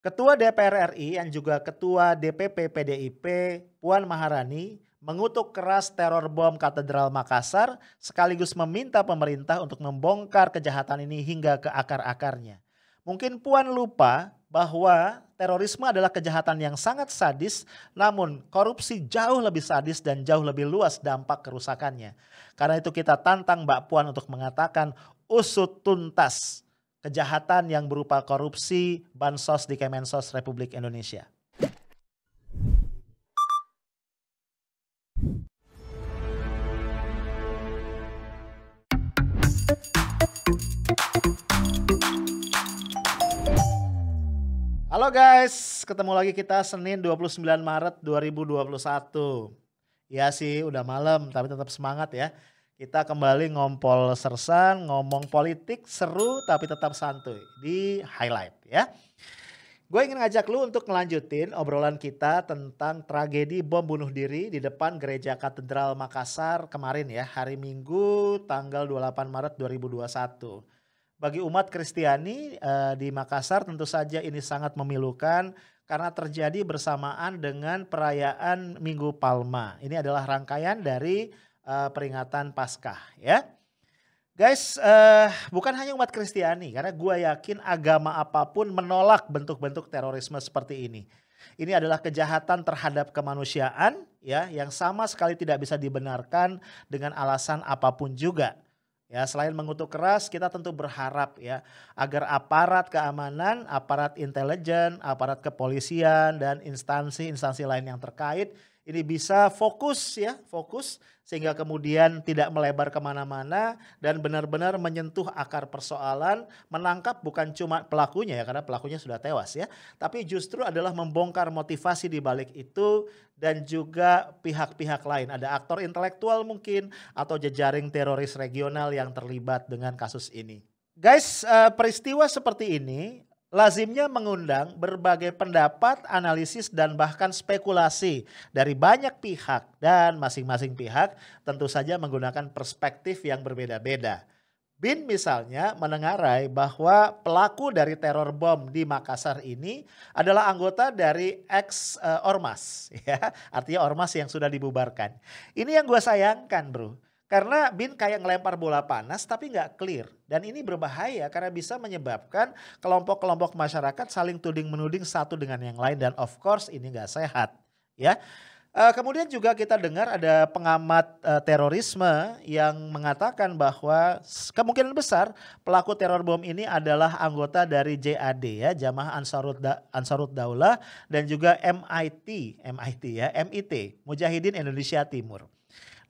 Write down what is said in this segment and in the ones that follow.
Ketua DPR RI yang juga Ketua DPP PDIP Puan Maharani mengutuk keras teror bom Katedral Makassar sekaligus meminta pemerintah untuk membongkar kejahatan ini hingga ke akar-akarnya. Mungkin Puan lupa bahwa terorisme adalah kejahatan yang sangat sadis, namun korupsi jauh lebih sadis dan jauh lebih luas dampak kerusakannya. Karena itu kita tantang Mbak Puan untuk mengatakan usut tuntas kejahatan yang berupa korupsi bansos di Kemensos Republik Indonesia. Halo guys, ketemu lagi kita Senin 29 Maret 2021. Ya sih udah malam tapi tetap semangat ya. Kita kembali ngompol sersan, ngomong politik seru tapi tetap santuy di highlight ya. Gue ingin ngajak lu untuk ngelanjutin obrolan kita tentang tragedi bom bunuh diri di depan Gereja Katedral Makassar kemarin ya, hari Minggu tanggal 28 Maret 2021. Bagi umat Kristiani di Makassar tentu saja ini sangat memilukan karena terjadi bersamaan dengan perayaan Minggu Palma. Ini adalah rangkaian dari peringatan Paskah ya. Guys, bukan hanya umat Kristiani karena gue yakin agama apapun menolak bentuk-bentuk terorisme seperti ini. Ini adalah kejahatan terhadap kemanusiaan ya yang sama sekali tidak bisa dibenarkan dengan alasan apapun juga. Ya, selain mengutuk keras, kita tentu berharap ya agar aparat keamanan, aparat intelijen, aparat kepolisian dan instansi-instansi lain yang terkait ini bisa fokus ya, fokus sehingga kemudian tidak melebar kemana-mana dan benar-benar menyentuh akar persoalan, menangkap bukan cuma pelakunya ya karena pelakunya sudah tewas ya, tapi justru adalah membongkar motivasi di balik itu dan juga pihak-pihak lain. Ada aktor intelektual mungkin atau jejaring teroris regional yang terlibat dengan kasus ini. Guys, peristiwa seperti ini lazimnya mengundang berbagai pendapat, analisis dan bahkan spekulasi dari banyak pihak dan masing-masing pihak tentu saja menggunakan perspektif yang berbeda-beda. Bin misalnya menengarai bahwa pelaku dari teror bom di Makassar ini adalah anggota dari ex-ormas ya, artinya ormas yang sudah dibubarkan. Ini yang gue sayangkan bro. Karena Bin kayak ngelempar bola panas tapi nggak clear. Dan ini berbahaya karena bisa menyebabkan kelompok-kelompok masyarakat saling tuding-menuding satu dengan yang lain. Dan of course ini nggak sehat. Ya. Kemudian juga kita dengar ada pengamat terorisme yang mengatakan bahwa kemungkinan besar pelaku teror bom ini adalah anggota dari JAD ya, Jamaah Ansarut Daulah dan juga MIT ya, MIT, Mujahidin Indonesia Timur.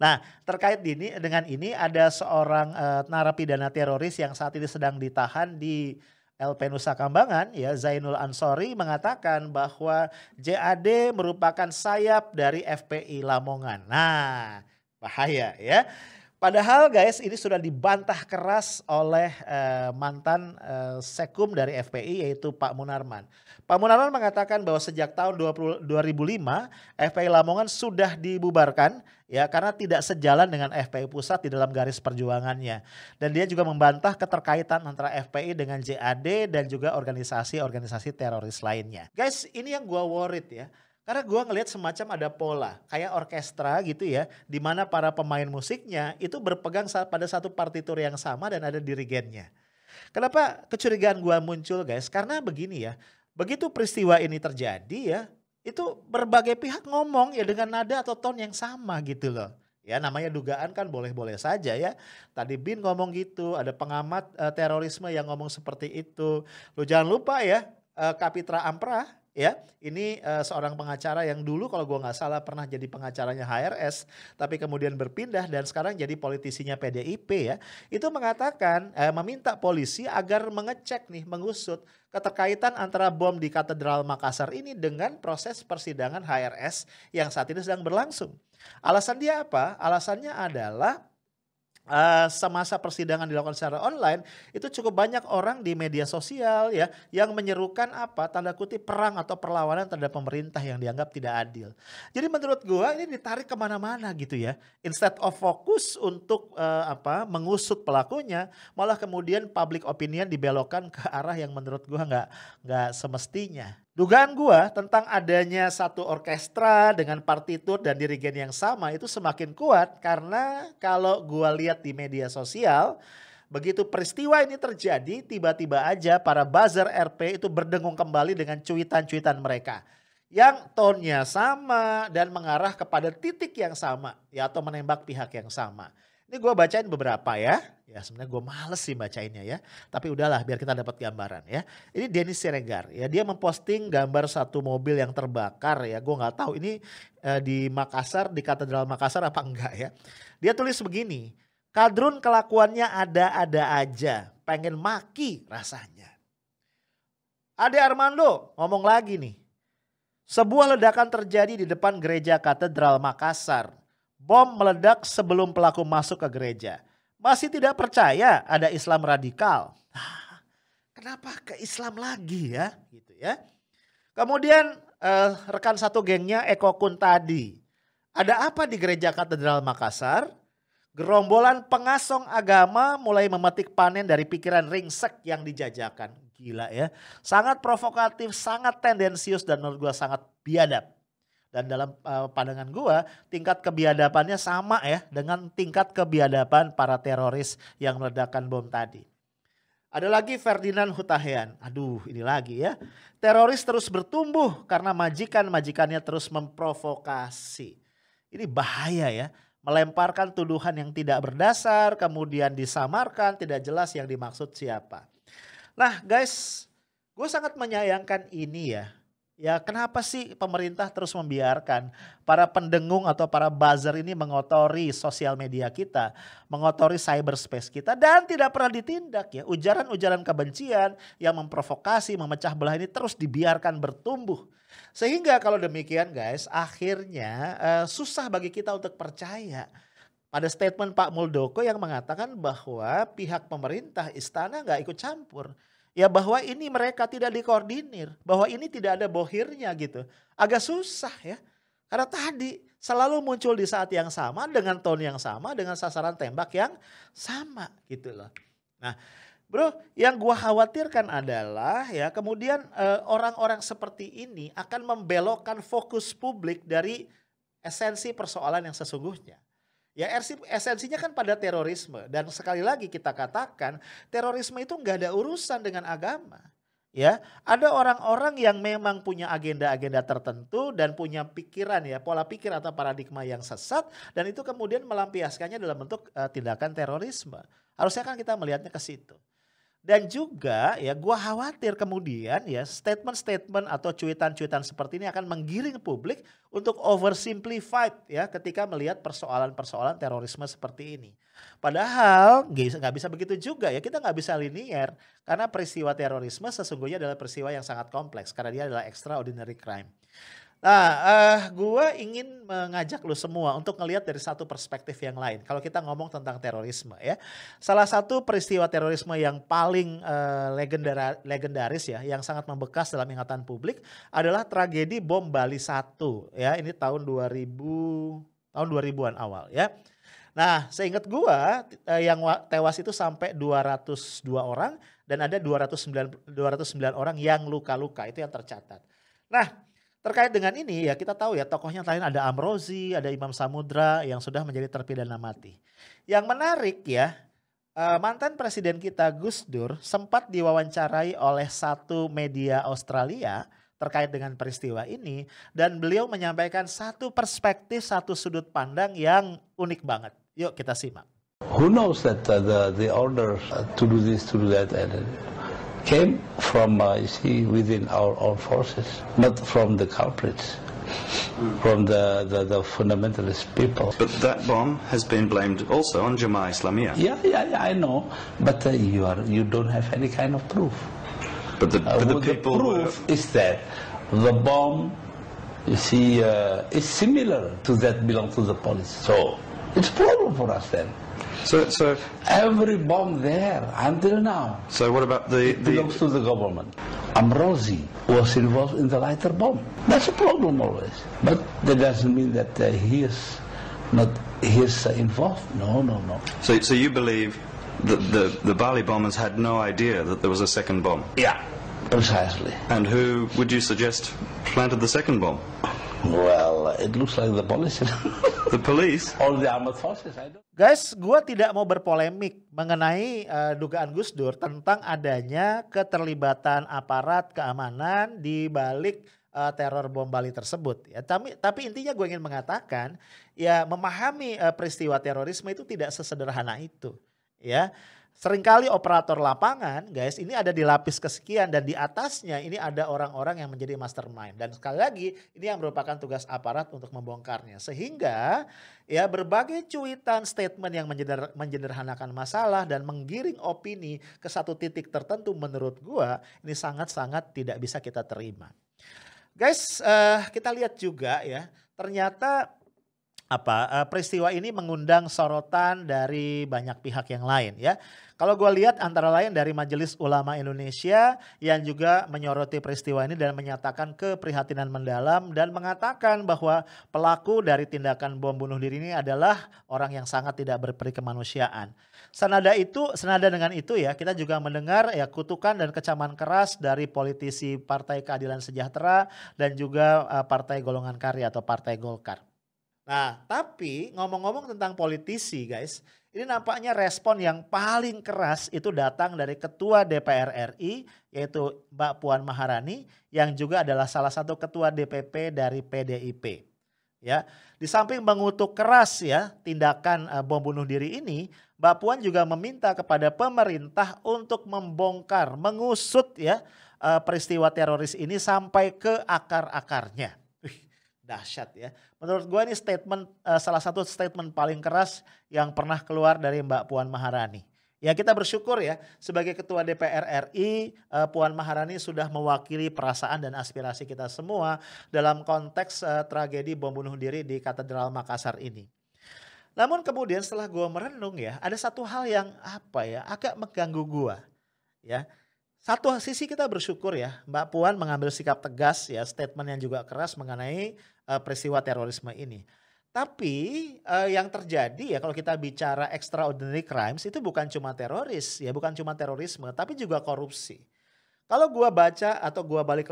Nah, terkait dengan ini ada seorang narapidana teroris yang saat ini sedang ditahan di LP Nusa Kambangan ya, Zainul Ansori mengatakan bahwa JAD merupakan sayap dari FPI Lamongan. Nah, bahaya ya. Padahal guys ini sudah dibantah keras oleh mantan Sekum dari FPI yaitu Pak Munarman. Pak Munarman mengatakan bahwa sejak tahun 2005 FPI Lamongan sudah dibubarkan ya karena tidak sejalan dengan FPI Pusat di dalam garis perjuangannya. Dan dia juga membantah keterkaitan antara FPI dengan JAD dan juga organisasi-organisasi teroris lainnya. Guys ini yang gua worried ya. Karena gue ngelihat semacam ada pola kayak orkestra gitu ya, di mana para pemain musiknya itu berpegang pada satu partitur yang sama dan ada dirigennya. Kenapa kecurigaan gue muncul guys? Karena begini ya, begitu peristiwa ini terjadi ya, itu berbagai pihak ngomong ya dengan nada atau tone yang sama gitu loh. Ya namanya dugaan kan boleh-boleh saja ya. Tadi Bin ngomong gitu, ada pengamat terorisme yang ngomong seperti itu. Lo jangan lupa ya, Kapitra Ampera. Ya, ini seorang pengacara yang dulu kalau gua nggak salah pernah jadi pengacaranya HRS, tapi kemudian berpindah dan sekarang jadi politisinya PDIP ya. Itu mengatakan meminta polisi agar mengecek nih, mengusut keterkaitan antara bom di Katedral Makassar ini dengan proses persidangan HRS yang saat ini sedang berlangsung. Alasan dia apa? Alasannya adalah semasa persidangan dilakukan secara online, itu cukup banyak orang di media sosial ya yang menyerukan apa, tanda kutip, perang atau perlawanan terhadap pemerintah yang dianggap tidak adil. Jadi menurut gua ini ditarik kemana-mana gitu ya. Instead of fokus untuk mengusut pelakunya, malah kemudian public opinion dibelokkan ke arah yang menurut gua nggak semestinya. Dugaan gua tentang adanya satu orkestra dengan partitur dan dirigen yang sama itu semakin kuat karena kalau gua lihat di media sosial, begitu peristiwa ini terjadi, tiba-tiba aja para buzzer RP itu berdengung kembali dengan cuitan-cuitan mereka yang tone-nya sama dan mengarah kepada titik yang sama ya, atau menembak pihak yang sama. Ini gue bacain beberapa ya. Ya sebenarnya gue males sih bacainnya ya. Tapi udahlah biar kita dapat gambaran ya. Ini Dennis Siregar ya. Dia memposting gambar satu mobil yang terbakar ya. Gue gak tahu ini di Makassar, di Katedral Makassar apa enggak ya. Dia tulis begini. Kadrun kelakuannya ada-ada aja. Pengen maki rasanya. Ade Armando ngomong lagi nih. Sebuah ledakan terjadi di depan gereja Katedral Makassar. Bom meledak sebelum pelaku masuk ke gereja. Masih tidak percaya ada Islam radikal. Kenapa ke Islam lagi ya? Gitu ya. Kemudian rekan satu gengnya Eko Kuntadi. Ada apa di gereja Katedral Makassar? Gerombolan pengasong agama mulai memetik panen dari pikiran ringsek yang dijajakan. Gila ya. Sangat provokatif, sangat tendensius dan menurut gue sangat biadab. Dan dalam pandangan gua tingkat kebiadabannya sama ya dengan tingkat kebiadaban para teroris yang meledakkan bom tadi. Ada lagi Ferdinand Hutahian. Aduh ini lagi ya. Teroris terus bertumbuh karena majikan-majikannya terus memprovokasi. Ini bahaya ya. Melemparkan tuduhan yang tidak berdasar, kemudian disamarkan, tidak jelas yang dimaksud siapa. Nah guys, gue sangat menyayangkan ini ya. Ya kenapa sih pemerintah terus membiarkan para pendengung atau para buzzer ini mengotori sosial media kita, mengotori cyberspace kita dan tidak pernah ditindak ya. Ujaran-ujaran kebencian yang memprovokasi, memecah belah ini terus dibiarkan bertumbuh. Sehingga kalau demikian guys, akhirnya susah bagi kita untuk percaya pada statement Pak Muldoko yang mengatakan bahwa pihak pemerintah istana nggak ikut campur. Ya bahwa ini mereka tidak dikoordinir, bahwa ini tidak ada bohirnya gitu. Agak susah ya. Karena tadi selalu muncul di saat yang sama, dengan tone yang sama, dengan sasaran tembak yang sama gitu loh. Nah bro, yang gua khawatirkan adalah ya kemudian orang-orang seperti ini akan membelokkan fokus publik dari esensi persoalan yang sesungguhnya. Ya esensinya kan pada terorisme dan sekali lagi kita katakan terorisme itu nggak ada urusan dengan agama. Ya, ada orang-orang yang memang punya agenda-agenda tertentu dan punya pikiran ya, pola pikir atau paradigma yang sesat dan itu kemudian melampiaskannya dalam bentuk tindakan terorisme. Harusnya kan kita melihatnya ke situ. Dan juga ya gua khawatir kemudian ya statement-statement atau cuitan-cuitan seperti ini akan menggiring publik untuk oversimplified ya ketika melihat persoalan-persoalan terorisme seperti ini. Padahal nggak bisa begitu juga ya, kita nggak bisa linier karena peristiwa terorisme sesungguhnya adalah peristiwa yang sangat kompleks karena dia adalah extraordinary crime. Nah, gue ingin mengajak lu semua untuk ngelihat dari satu perspektif yang lain. Kalau kita ngomong tentang terorisme ya, salah satu peristiwa terorisme yang paling legendaris ya, yang sangat membekas dalam ingatan publik adalah tragedi bom Bali 1 ya. Ini tahun 2000-an awal ya. Nah, seingat gue yang tewas itu sampai 202 orang dan ada 209 orang yang luka-luka, itu yang tercatat. Nah, terkait dengan ini ya kita tahu ya tokohnya lain ada Amrozi, ada Imam Samudra yang sudah menjadi terpidana mati. Yang menarik ya mantan presiden kita Gus Dur sempat diwawancarai oleh satu media Australia terkait dengan peristiwa ini dan beliau menyampaikan satu perspektif, satu sudut pandang yang unik banget. Yuk kita simak. Who knows that the order to do this, to do that, came from, within our own forces, not from the culprits, from the fundamentalist people. But that bomb has been blamed also on Jemaah Islamiyah. Yeah, I know, but you don't have any kind of proof. But the people proof is that the bomb, is similar to that belong to the police. So It's a problem for us then. So Every bomb there until now what about the belongs to the government. Amrozi was involved in the lighter bomb. That's a problem always. But that doesn't mean that he is involved. No. So you believe that the Bali bombers had no idea that there was a second bomb? Yeah, precisely. And who would you suggest planted the second bomb? Well, it looks like the police. The police? Or the armed forces, I don't. Guys, gue tidak mau berpolemik mengenai dugaan Gus Dur tentang adanya keterlibatan aparat keamanan di balik teror bom Bali tersebut. Ya, tapi intinya gue ingin mengatakan, ya memahami peristiwa terorisme itu tidak sesederhana itu. Ya, seringkali operator lapangan, guys, ini ada di lapis kesekian dan di atasnya ini ada orang-orang yang menjadi mastermind. Dan sekali lagi, ini yang merupakan tugas aparat untuk membongkarnya. Sehingga ya berbagai cuitan statement yang menjederhanakan masalah dan menggiring opini ke satu titik tertentu menurut gua ini sangat-sangat tidak bisa kita terima. Guys, kita lihat juga ya, ternyata peristiwa ini mengundang sorotan dari banyak pihak yang lain ya. Kalau gue lihat antara lain dari Majelis Ulama Indonesia yang juga menyoroti peristiwa ini dan menyatakan keprihatinan mendalam dan mengatakan bahwa pelaku dari tindakan bom bunuh diri ini adalah orang yang sangat tidak berperi kemanusiaan. Senada dengan itu ya, kita juga mendengar ya kutukan dan kecaman keras dari politisi Partai Keadilan Sejahtera dan juga Partai Golongan Karya atau Partai Golkar. Nah, tapi ngomong-ngomong tentang politisi guys, ini nampaknya respon yang paling keras itu datang dari Ketua DPR RI yaitu Mbak Puan Maharani yang juga adalah salah satu Ketua DPP dari PDIP. Ya, di samping mengutuk keras ya tindakan bom bunuh diri ini, Mbak Puan juga meminta kepada pemerintah untuk membongkar, mengusut ya peristiwa teroris ini sampai ke akar-akarnya. Dahsyat ya. Menurut gue ini salah satu statement paling keras yang pernah keluar dari Mbak Puan Maharani. Ya kita bersyukur ya sebagai Ketua DPR RI Puan Maharani sudah mewakili perasaan dan aspirasi kita semua dalam konteks tragedi bom bunuh diri di Katedral Makassar ini. Namun kemudian setelah gue merenung ya ada satu hal yang agak mengganggu gue ya. Satu sisi kita bersyukur ya Mbak Puan mengambil sikap tegas ya statement yang juga keras mengenai peristiwa terorisme ini. Tapi yang terjadi ya kalau kita bicara extraordinary crimes itu bukan cuma teroris ya bukan cuma terorisme tapi juga korupsi. Kalau gua baca atau gua balik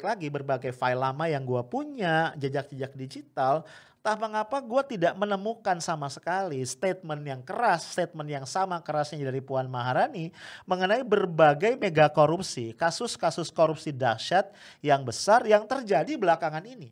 lagi berbagai file lama yang gua punya jejak-jejak digital, entah mengapa gue tidak menemukan sama sekali statement yang keras, statement yang sama kerasnya dari Puan Maharani mengenai berbagai mega korupsi, kasus-kasus korupsi dahsyat yang besar yang terjadi belakangan ini.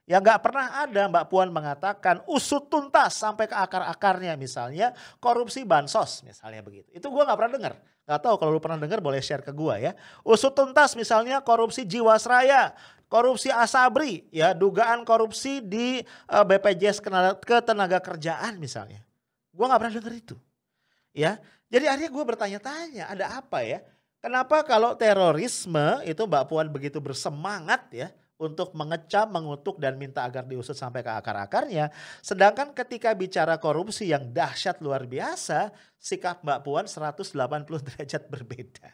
Ya gak pernah ada Mbak Puan mengatakan usut tuntas sampai ke akar-akarnya misalnya korupsi bansos misalnya begitu. Itu gue gak pernah dengar. Gak tahu kalau lu pernah dengar boleh share ke gue ya. Usut tuntas misalnya korupsi Jiwasraya, korupsi Asabri, ya dugaan korupsi di BPJS Ketenagakerjaan misalnya. Gue gak pernah dengar itu. Ya, jadi akhirnya gue bertanya-tanya ada apa ya. Kenapa kalau terorisme itu Mbak Puan begitu bersemangat ya. Untuk mengecam, mengutuk dan minta agar diusut sampai ke akar-akarnya. Sedangkan ketika bicara korupsi yang dahsyat luar biasa, sikap Mbak Puan 180 derajat berbeda.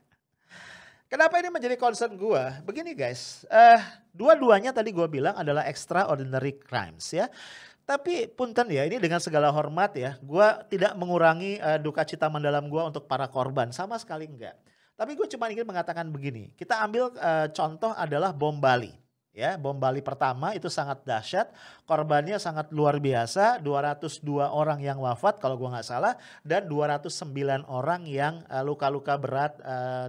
Kenapa ini menjadi concern gue? Begini guys, dua-duanya tadi gue bilang adalah extraordinary crimes ya. Tapi punten ya, ini dengan segala hormat ya, gue tidak mengurangi duka cita mendalam gue untuk para korban, sama sekali enggak. Tapi gue cuma ingin mengatakan begini, kita ambil contoh adalah bom Bali. Ya, bom Bali pertama itu sangat dahsyat, korbannya sangat luar biasa, 202 orang yang wafat kalau gua nggak salah dan 209 orang yang luka-luka berat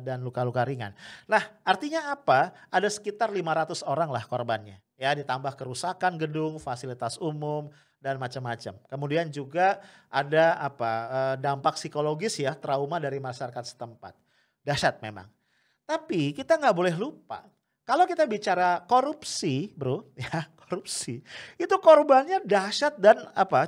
dan luka-luka ringan. Nah, artinya apa? Ada sekitar 500 orang lah korbannya. Ya, ditambah kerusakan gedung, fasilitas umum dan macam-macam. Kemudian juga ada dampak psikologis ya, trauma dari masyarakat setempat. Dahsyat memang. Tapi kita nggak boleh lupa. Kalau kita bicara korupsi, bro, ya korupsi, itu korbannya dahsyat dan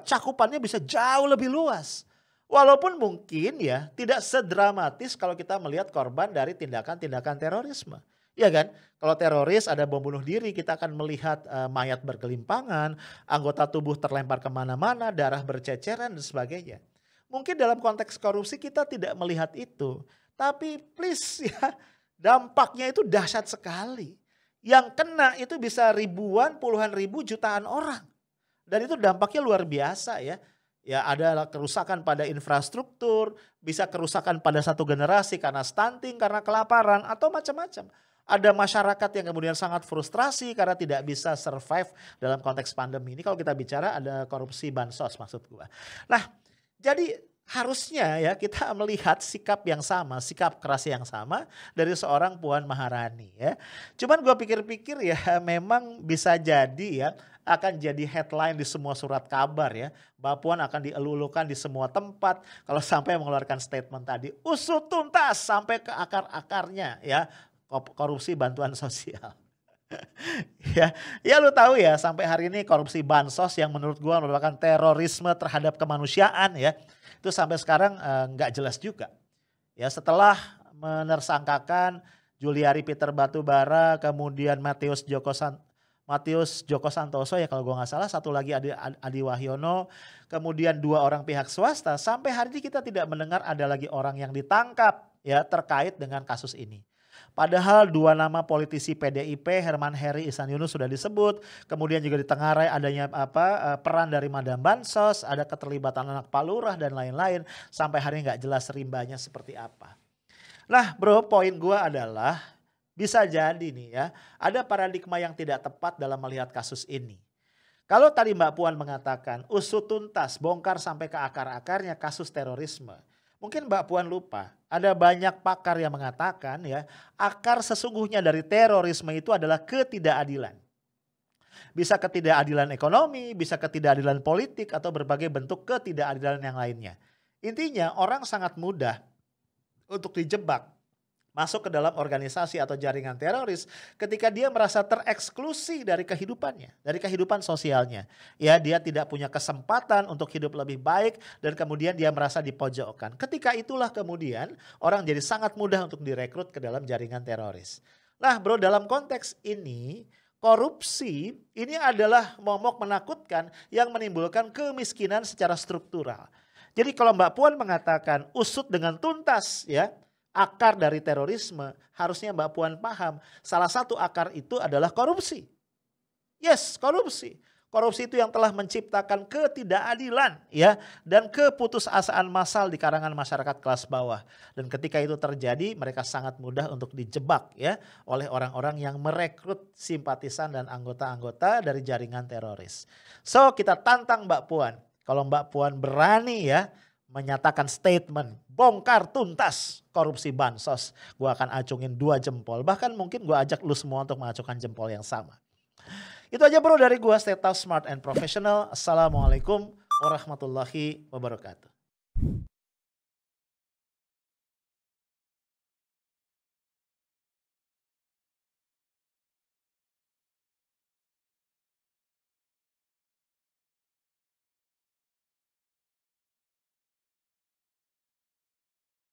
cakupannya bisa jauh lebih luas. Walaupun mungkin ya tidak sedramatis kalau kita melihat korban dari tindakan-tindakan terorisme. Iya kan? Kalau teroris ada bom bunuh diri, kita akan melihat mayat bergelimpangan, anggota tubuh terlempar kemana-mana, darah berceceran dan sebagainya. Mungkin dalam konteks korupsi kita tidak melihat itu. Tapi please ya, dampaknya itu dahsyat sekali. Yang kena itu bisa ribuan, puluhan ribu, jutaan orang. Dan itu dampaknya luar biasa ya. Ya ada kerusakan pada infrastruktur, bisa kerusakan pada satu generasi karena stunting, karena kelaparan atau macam-macam. Ada masyarakat yang kemudian sangat frustrasi karena tidak bisa survive dalam konteks pandemi. Ini kalau kita bicara ada korupsi bansos maksud gua. Nah, jadi harusnya ya kita melihat sikap yang sama, sikap keras yang sama dari seorang Puan Maharani ya. Cuman gua pikir-pikir ya memang bisa jadi ya akan jadi headline di semua surat kabar ya. Mbak Puan akan dielulukan di semua tempat kalau sampai mengeluarkan statement tadi. Usut tuntas sampai ke akar-akarnya ya korupsi bantuan sosial. Ya lu tahu ya sampai hari ini korupsi bansos yang menurut gua merupakan terorisme terhadap kemanusiaan ya. Itu sampai sekarang nggak jelas juga. Ya setelah menersangkakan Juliari Peter Batubara, kemudian Matius Joko Santoso ya kalau gue nggak salah, satu lagi Adi Wahyono, kemudian 2 orang pihak swasta. Sampai hari ini kita tidak mendengar ada lagi orang yang ditangkap ya terkait dengan kasus ini. Padahal 2 nama politisi PDIP, Herman Heri, Ihsan Yunus sudah disebut. Kemudian juga ditengarai adanya peran dari Madam Bansos, ada keterlibatan anak Pak Lurah dan lain-lain. Sampai hari ini nggak jelas rimbanya seperti apa. Nah bro, poin gue adalah bisa jadi nih ya, ada paradigma yang tidak tepat dalam melihat kasus ini. Kalau tadi Mbak Puan mengatakan usut tuntas, bongkar sampai ke akar-akarnya kasus terorisme. Mungkin Mbak Puan lupa, ada banyak pakar yang mengatakan ya, akar sesungguhnya dari terorisme itu adalah ketidakadilan. Bisa ketidakadilan ekonomi, bisa ketidakadilan politik atau berbagai bentuk ketidakadilan yang lainnya. Intinya orang sangat mudah untuk dijebak masuk ke dalam organisasi atau jaringan teroris ketika dia merasa tereksklusi dari kehidupannya, dari kehidupan sosialnya. Ya, dia tidak punya kesempatan untuk hidup lebih baik dan kemudian dia merasa dipojokkan. Ketika itulah kemudian orang jadi sangat mudah untuk direkrut ke dalam jaringan teroris. Nah bro, dalam konteks ini korupsi ini adalah momok menakutkan yang menimbulkan kemiskinan secara struktural. Jadi kalau Mbak Puan mengatakan usut dengan tuntas ya, akar dari terorisme, harusnya Mbak Puan paham salah satu akar itu adalah korupsi. Yes, korupsi. Korupsi itu yang telah menciptakan ketidakadilan ya dan keputusasaan massal di kalangan masyarakat kelas bawah. Dan ketika itu terjadi, mereka sangat mudah untuk dijebak ya oleh orang-orang yang merekrut simpatisan dan anggota-anggota dari jaringan teroris. So, kita tantang Mbak Puan. Kalau Mbak Puan berani ya menyatakan statement bongkar tuntas korupsi bansos, gue akan acungin 2 jempol. Bahkan mungkin gue ajak lu semua untuk mengacungkan jempol yang sama. Itu aja bro dari gue, stay tough, smart and professional. Assalamualaikum warahmatullahi wabarakatuh.